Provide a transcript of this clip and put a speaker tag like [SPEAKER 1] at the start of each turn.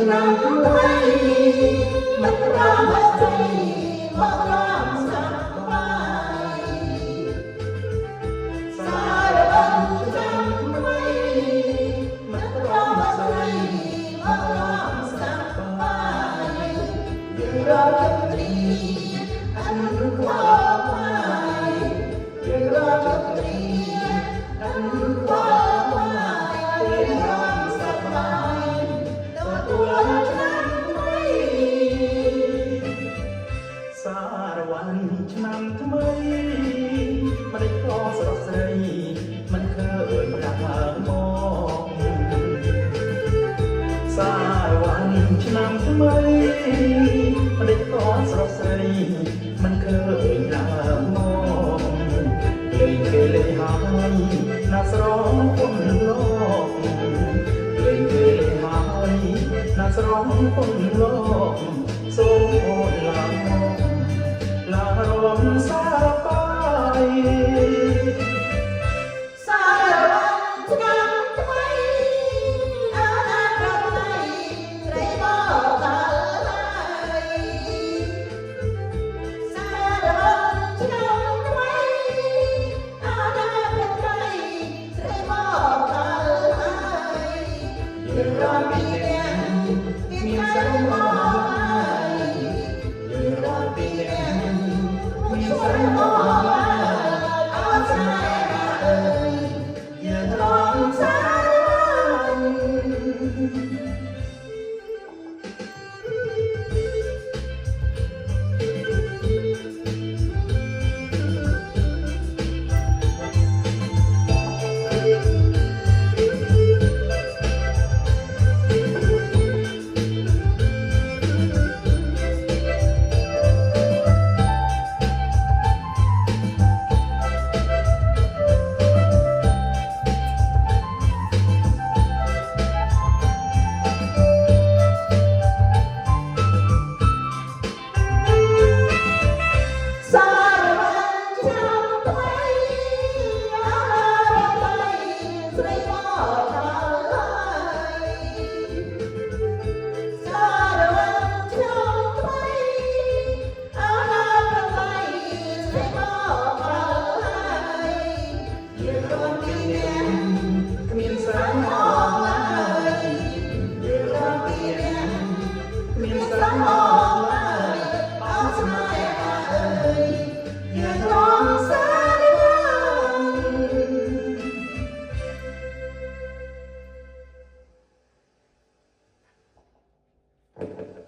[SPEAKER 1] ឆ្នាំថ្មីមិនប្រមាថស្រីមករំសាប់បាយសារបងឆ្នាំថ្មីមិនប្រមាថស្រីមករំសាប់បាយយើងរកត្រីអនុខ្វល់បាយយើងរកត្រីអនុខ្វល់បាយយើងរំសាប់បាយទទួលឆ្នាំថ្មីសារវ៉ាន់ឆ្នាំថ្មីមិនได้ខកស្រស់ស្រីមិនឃើញប្រាក់មកសារវ៉ាន់ឆ្នាំថ្មីមិនได้ខកស្រស់ស្រីមិនឃើញប្រាក់មកលេងគេលេងហើយណាស្រងពុនលោកលេងគេលេងហើយណាស្រងពុនលោកសូមអូនឡារំសារបាយសារវ៉ាន់ឆ្នាំថ្មីអនាគតថ្មីស្រីមកដល់ហើយសារវ៉ាន់ឆ្នាំថ្មីអនាគតថ្មីស្រីមកដល់ហើយយើងរំពីទាំងមានស្រីមកយើងរំពីទាំងមានស្រីមកអរស្នេហាអើយយើងរំសារវ៉ាន់